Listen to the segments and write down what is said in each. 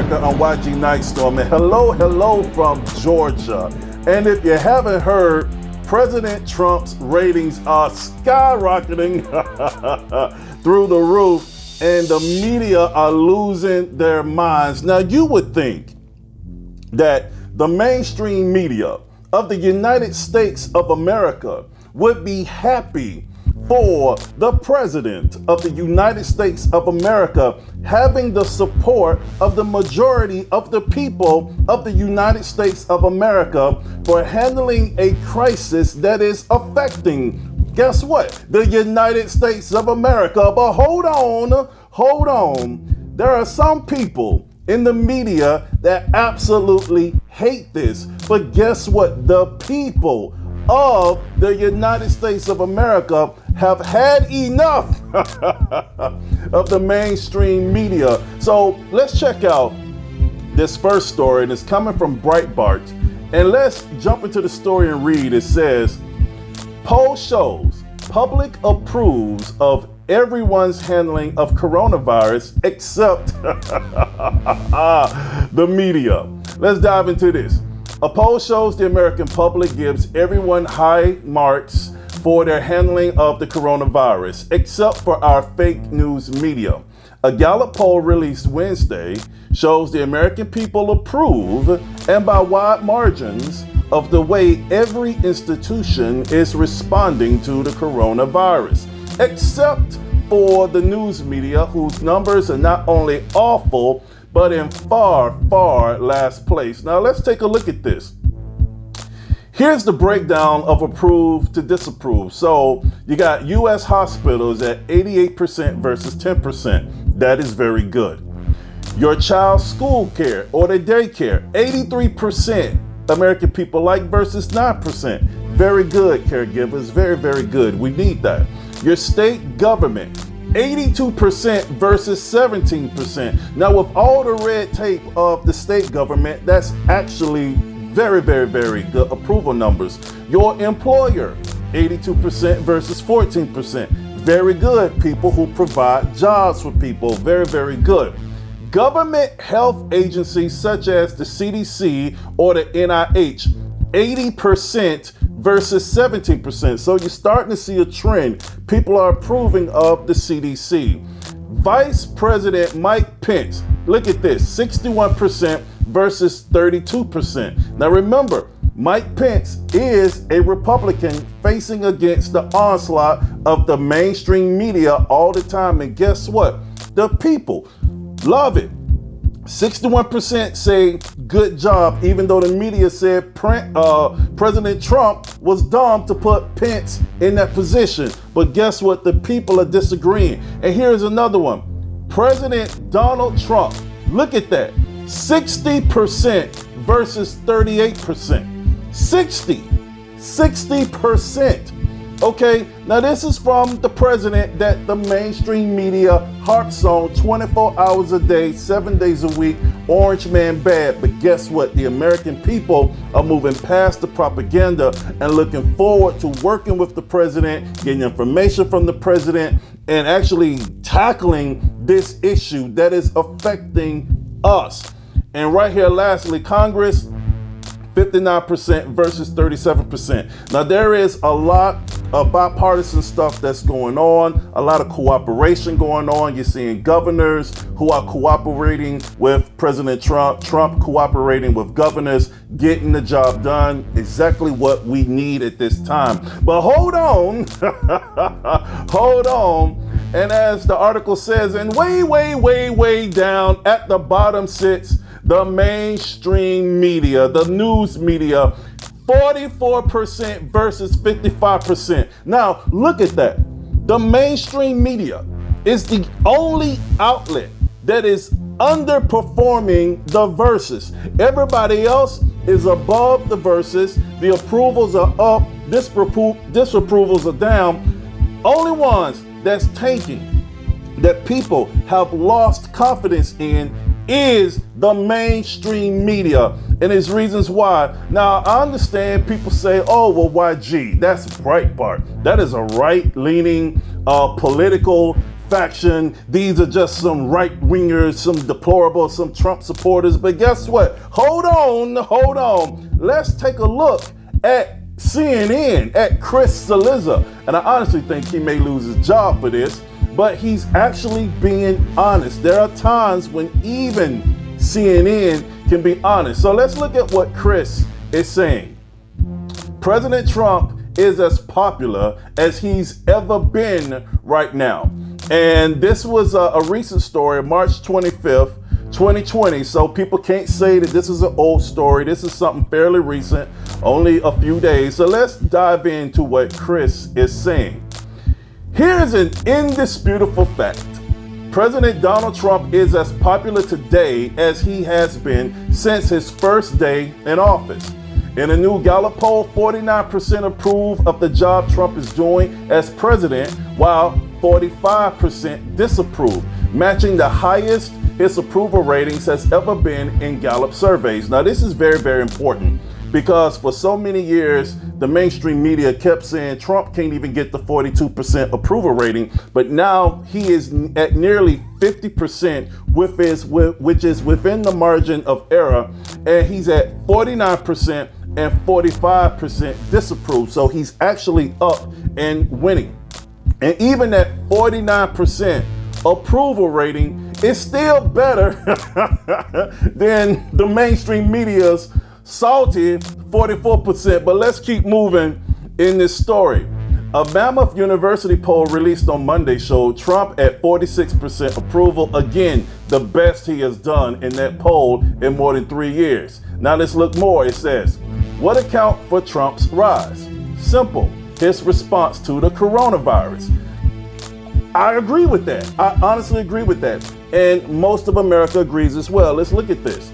America. I'm YG Nightstorm, and hello from Georgia. And if you haven't heard, President Trump's ratings are skyrocketing through the roof, and the media are losing their minds. Now, you would think that the mainstream media of the United States of America would be happy for the President of the United States of America having the support of the majority of the people of the United States of America for handling a crisis that is affecting, guess what? The United States of America. But hold on. There are some people in the media that absolutely hate this. But guess what? The people of the United States of America have had enough of the mainstream media. So let's check out this first story, and it's coming from Breitbart. And let's jump into the story and read. It says, poll shows public approves of everyone's handling of coronavirus except the media. Let's dive into this. A poll shows the American public gives everyone high marks for their handling of the coronavirus, except for our fake news media. A Gallup poll released Wednesday shows the American people approve, and by wide margins, of the way every institution is responding to the coronavirus, except for the news media, whose numbers are not only awful, but in far last place. Now let's take a look at this. Here's the breakdown of approve to disapprove. So you got U.S. hospitals at 88% versus 10%. That is very good. Your child's school care or the daycare, 83% American people like versus 9%. Very good, caregivers. Very good. We need that. Your state government, 82% versus 17%. Now, with all the red tape of the state government, that's actually very good approval numbers. Your employer, 82% versus 14%. Very good. People who provide jobs for people, very good. Government health agencies such as the CDC or the NIH, 80% versus 17%. So you're starting to see a trend. People are approving of the CDC. Vice President Mike Pence, look at this, 61% versus 32%. Now remember, Mike Pence is a Republican facing against the onslaught of the mainstream media all the time. And guess what? The people love it. 61% say good job, even though the media said President Trump was dumb to put Pence in that position. But guess what? The people are disagreeing. And here's another one. President Donald Trump, look at that. 60% versus 38%. 60%. Okay, now this is from the president that the mainstream media harps on 24 hours a day, 7 days a week, orange man bad. But guess what? The American people are moving past the propaganda and looking forward to working with the president, getting information from the president, and actually tackling this issue that is affecting us. And right here, lastly, Congress, 59% versus 37%. Now, there is a lot of bipartisan stuff that's going on, a lot of cooperation going on. You're seeing governors who are cooperating with President Trump, Trump cooperating with governors, getting the job done, exactly what we need at this time. But hold on, hold on. And as the article says, and way down at the bottom sits the mainstream media, the news media, 44% versus 55%. Now, look at that. The mainstream media is the only outlet that is underperforming the verses. Everybody else is above the verses. The approvals are up, disapprovals are down. Only ones that's tanking, that people have lost confidence in, is the mainstream media, and there's reasons why. Now, I understand people say, oh, well, YG, that's Breitbart. That is a right-leaning, political faction. These are just some right-wingers, some deplorable, some Trump supporters. But guess what? Hold on. Let's take a look at CNN, at Chris Cillizza. And I honestly think he may lose his job for this, but he's actually being honest. There are times when even CNN can be honest. So let's look at what Chris is saying. President Trump is as popular as he's ever been right now. And this was a recent story, March 25th, 2020. So people can't say that this is an old story. This is something fairly recent, only a few days. So let's dive into what Chris is saying. Here's an indisputable fact. President Donald Trump is as popular today as he has been since his first day in office. In a new Gallup poll, 49% approve of the job Trump is doing as president, while 45% disapprove, matching the highest his approval ratings has ever been in Gallup surveys. Now, this is very, very important because for so many years, the mainstream media kept saying Trump can't even get the 42% approval rating, but now he is at nearly 50%, which is within the margin of error, and he's at 49% and 45% disapprove. So he's actually up and winning. And even at 49% approval rating is still better than the mainstream media's salty 44%. But let's keep moving in this story. A Mammoth University poll released on Monday showed Trump at 46% approval. Again, the best he has done in that poll in more than 3 years. Now let's look more. It says, what account for Trump's rise? Simple, his response to the coronavirus. I agree with that. I honestly agree with that. And most of America agrees as well. Let's look at this.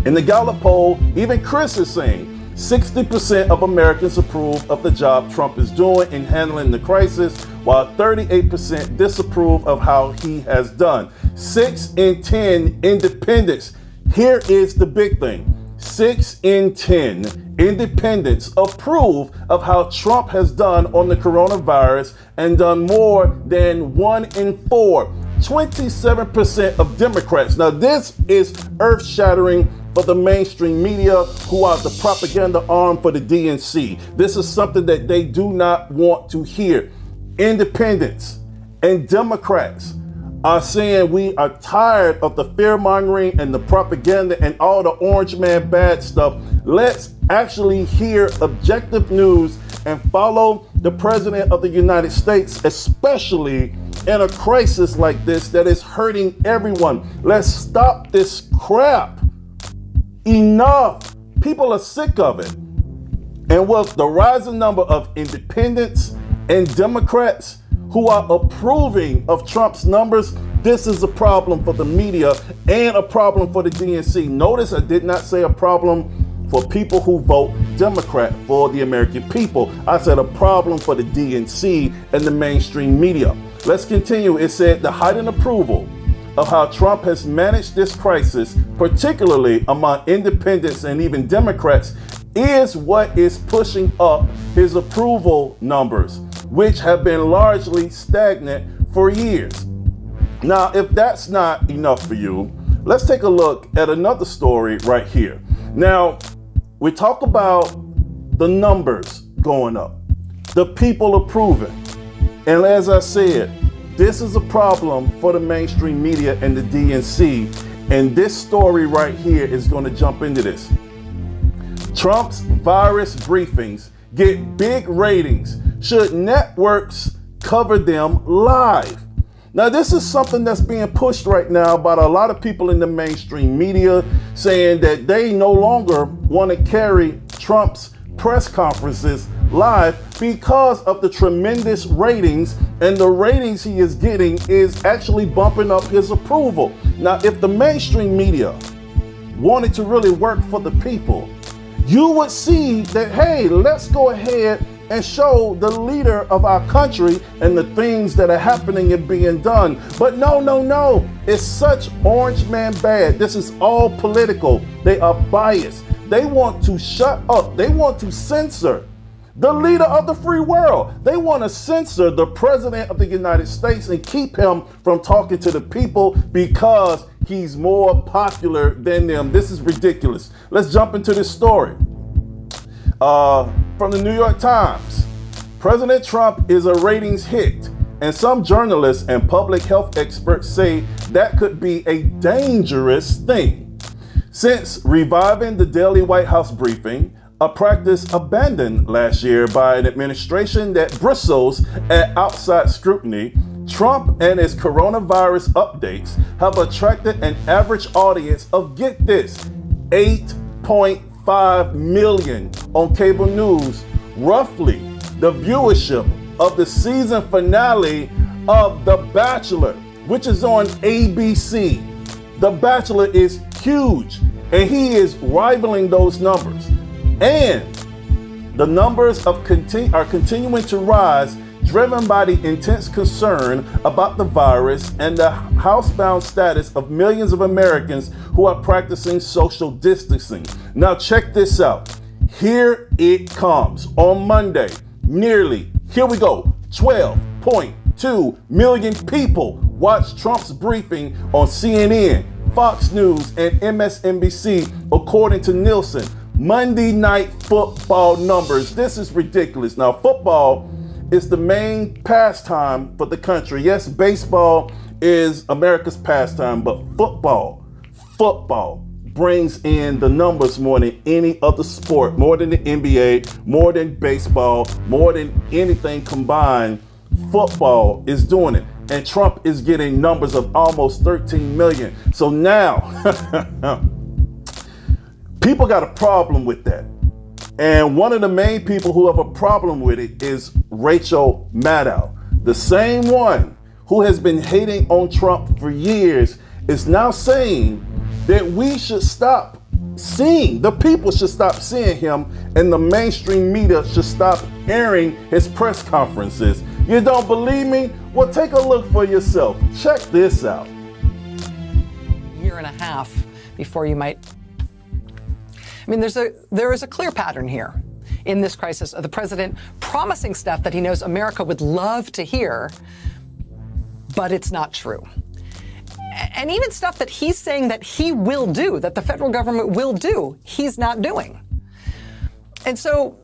In the Gallup poll, even Chris is saying 60% of Americans approve of the job Trump is doing in handling the crisis, while 38% disapprove of how he has done. 6 in 10 independents. Here is the big thing. 6 in 10 independents approve of how Trump has done on the coronavirus and done more than 1 in 4. 27% of Democrats. Now, this is earth-shattering for the mainstream media, who are the propaganda arm for the DNC. This is something that they do not want to hear. Independents and Democrats are saying we are tired of the fear-mongering and the propaganda and all the orange man bad stuff. Let's actually hear objective news and follow the President of the United States, especially in a crisis like this that is hurting everyone. Let's stop this crap. Enough. People are sick of it. And with the rising number of independents and Democrats who are approving of Trump's numbers, this is a problem for the media and a problem for the DNC. Notice I did not say a problem for people who vote Democrat, for the American people. I said a problem for the DNC and the mainstream media. Let's continue. It said the heightened approval of how Trump has managed this crisis, particularly among independents and even Democrats, is what is pushing up his approval numbers, which have been largely stagnant for years. Now, if that's not enough for you, let's take a look at another story right here. Now, we talk about the numbers going up, the people approving. And as I said, this is a problem for the mainstream media and the DNC. And this story right here is going to jump into this. Trump's virus briefings get big ratings. Should networks cover them live? Now, this is something that's being pushed right now by a lot of people in the mainstream media, saying that they no longer want to carry Trump's press conferences live because of the tremendous ratings, and the ratings he is getting is actually bumping up his approval. Now, if the mainstream media wanted to really work for the people, you would see that, hey, let's go ahead and show the leader of our country and the things that are happening and being done. But no. It's such orange man bad. This is all political. They are biased. They want to shut up. They want to censor the leader of the free world. They want to censor the president of the United States and keep him from talking to the people because he's more popular than them. This is ridiculous. Let's jump into this story. From the New York Times. President Trump is a ratings hit, and some journalists and public health experts say that could be a dangerous thing. Since reviving the daily White House briefing, a practice abandoned last year by an administration that bristles at outside scrutiny, Trump and his coronavirus updates have attracted an average audience of, get this, 8.5 million on cable news, roughly the viewership of the season finale of The Bachelor, which is on ABC. The Bachelor is huge, and he is rivaling those numbers. And the numbers are continuing to rise, driven by the intense concern about the virus and the housebound status of millions of Americans who are practicing social distancing. Now check this out. Here it comes. On Monday, nearly, here we go, 12.2 million people watched Trump's briefing on CNN, Fox News, and MSNBC, according to Nielsen. Monday Night Football numbers. This is ridiculous. Now, football is the main pastime for the country. Yes, baseball is America's pastime, but football brings in the numbers more than any other sport, more than the NBA, more than baseball, more than anything combined. Football is doing it. And Trump is getting numbers of almost 13 million. So now, people got a problem with that. And one of the main people who have a problem with it is Rachel Maddow. The same one who has been hating on Trump for years is now saying that we should stop seeing, the people should stop seeing him, and the mainstream media should stop airing his press conferences. You don't believe me? Well, take a look for yourself. Check this out. Year and a half before you might. I mean, there is a clear pattern here in this crisis of the president promising stuff that he knows America would love to hear, but it's not true. And even stuff that he's saying that he will do, that the federal government will do, he's not doing. And so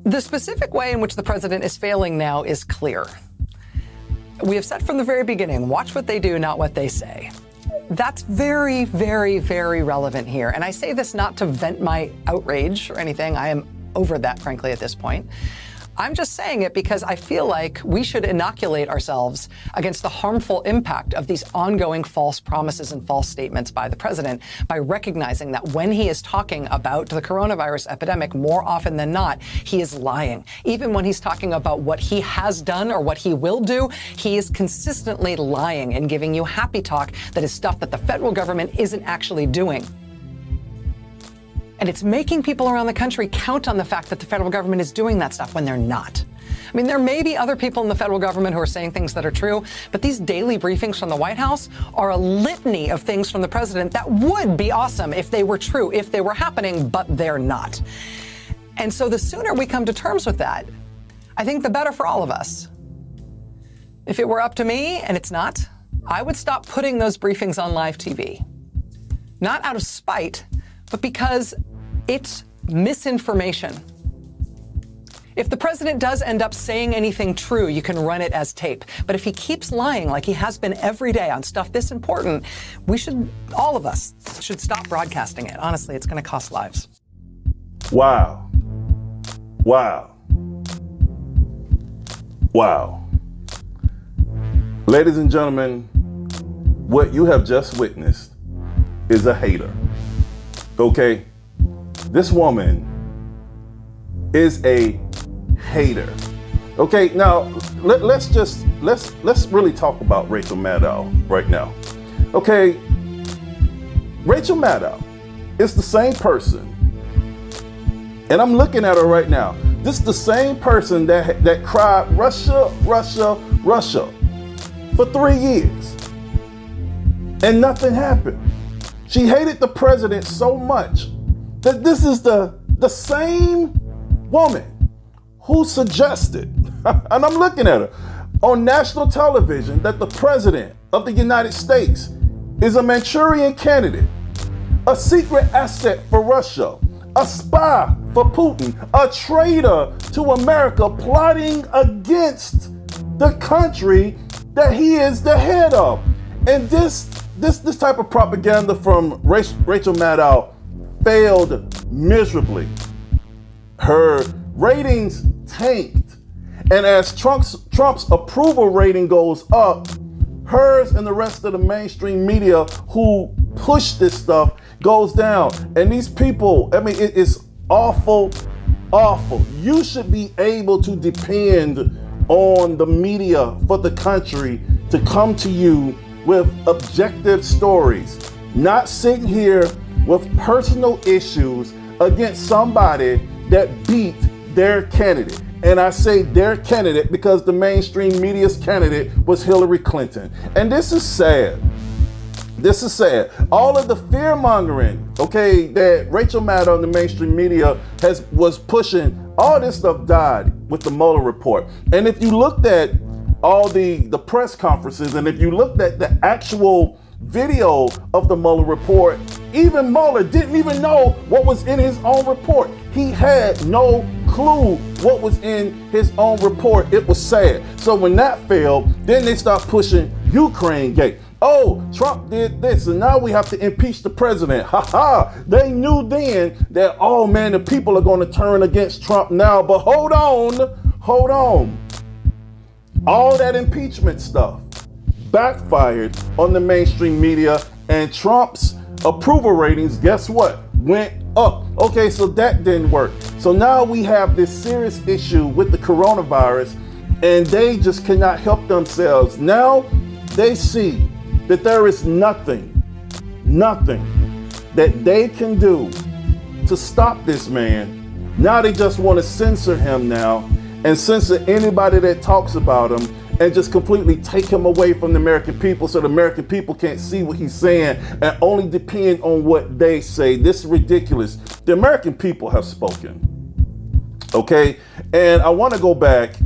the specific way in which the president is failing now is clear. We have said from the very beginning, watch what they do, not what they say. That's very, very, very relevant here. And I say this not to vent my outrage or anything. I am over that, frankly, at this point. I'm just saying it because I feel like we should inoculate ourselves against the harmful impact of these ongoing false promises and false statements by the president by recognizing that when he is talking about the coronavirus epidemic, more often than not, he is lying. Even when he's talking about what he has done or what he will do, he is consistently lying and giving you happy talk that is stuff that the federal government isn't actually doing. And it's making people around the country count on the fact that the federal government is doing that stuff when they're not. I mean, there may be other people in the federal government who are saying things that are true, but these daily briefings from the White House are a litany of things from the president that would be awesome if they were true, if they were happening, but they're not. And so the sooner we come to terms with that, I think the better for all of us. If it were up to me, and it's not, I would stop putting those briefings on live TV. Not out of spite, but because it's misinformation. If the president does end up saying anything true, you can run it as tape. But if he keeps lying like he has been every day on stuff this important, we should, all of us, should stop broadcasting it. Honestly, it's going to cost lives. Wow. Wow. Wow. Ladies and gentlemen, what you have just witnessed is a hater. Okay? This woman is a hater. Okay, now let's really talk about Rachel Maddow right now. Okay, Rachel Maddow is the same person, and I'm looking at her right now. This is the same person that cried Russia, Russia, Russia for 3 years, and nothing happened. She hated the president so much that this is the same woman who suggested, and I'm looking at her, on national television that the president of the United States is a Manchurian candidate, a secret asset for Russia, a spy for Putin, a traitor to America, plotting against the country that he is the head of. And this type of propaganda from Rachel Maddow failed miserably. Her ratings tanked. And as Trump's approval rating goes up, hers and the rest of the mainstream media who push this stuff goes down. And these people, I mean, it is awful, awful. You should be able to depend on the media for the country to come to you with objective stories, not sitting here with personal issues against somebody that beat their candidate. And I say their candidate because the mainstream media's candidate was Hillary Clinton. And this is sad. This is sad. All of the fear mongering, okay, that Rachel Maddow and the mainstream media was pushing, all this stuff died with the Mueller report. And if you looked at all the press conferences, and if you looked at the actual video of the Mueller report, even Mueller didn't even know what was in his own report. He had no clue what was in his own report. It was sad. So when that failed, then they start pushing Ukraine gate. Oh, Trump did this, and now we have to impeach the president. Ha ha! They knew then that, oh man, the people are going to turn against Trump now. But hold on. All that impeachment stuff backfired on the mainstream media, and Trump's approval ratings, guess what? Went up. Okay, so that didn't work. So now we have this serious issue with the coronavirus, and they just cannot help themselves. Now they see that there is nothing that they can do to stop this man. Now they just want to censor him now and censor anybody that talks about him and just completely take him away from the American people so the American people can't see what he's saying and only depend on what they say. This is ridiculous. The American people have spoken. Okay? And I want to go back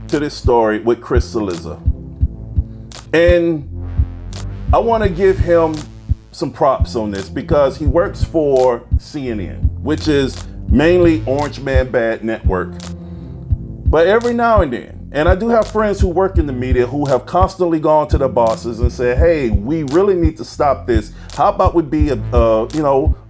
to this story with Chris Cillizza. And I want to give him some props on this because he works for CNN, which is mainly Orange Man Bad Network. But every now and then, and I do have friends who work in the media who have constantly gone to their bosses and said, hey, we really need to stop this. How about we be,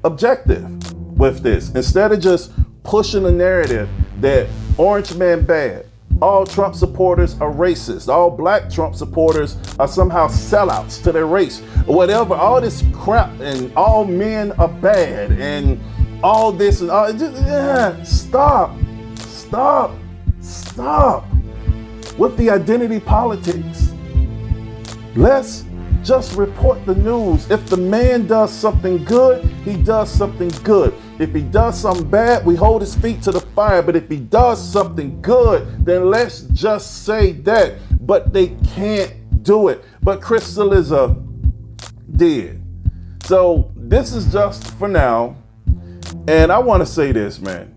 objective with this? Instead of just pushing a narrative that Orange Man Bad, all Trump supporters are racist, all black Trump supporters are somehow sellouts to their race, or whatever, all this crap, and all men are bad, and all this, and all, stop with the identity politics. Let's just report the news. If the man does something good, he does something good. If he does something bad, we hold his feet to the fire. But if he does something good, then let's just say that. But they can't do it. But Chris Cillizza did. So this is just for now. And I want to say this, man.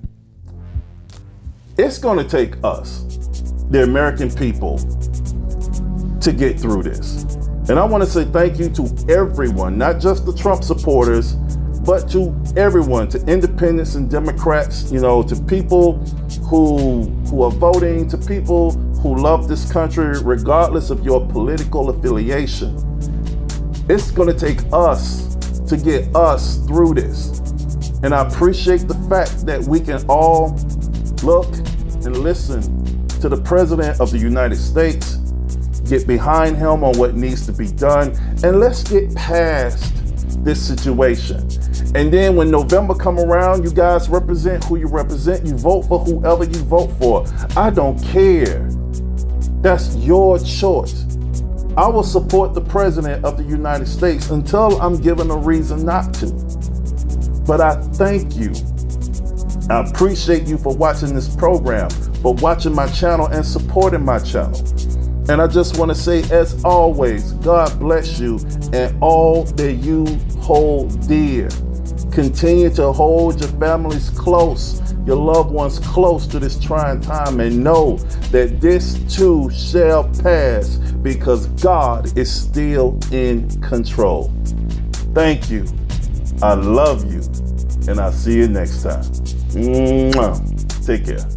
It's going to take us, the American people, to get through this. And I want to say thank you to everyone, not just the Trump supporters, but to everyone, to independents and Democrats, to people who are voting, to people who love this country, regardless of your political affiliation. It's going to take us to get us through this. And I appreciate the fact that we can all look and listen to the President of the United States, get behind him on what needs to be done, and let's get past this situation. And then when November come around, you guys represent who you represent. You vote for whoever you vote for. I don't care. That's your choice. I will support the President of the United States until I'm given a reason not to. But I thank you. I appreciate you for watching this program, for watching my channel and supporting my channel. And I just want to say, as always, God bless you and all that you hold dear. Continue to hold your families close, your loved ones close to this trying time, and know that this too shall pass because God is still in control. Thank you. I love you. And I'll see you next time. Mwah. Take care.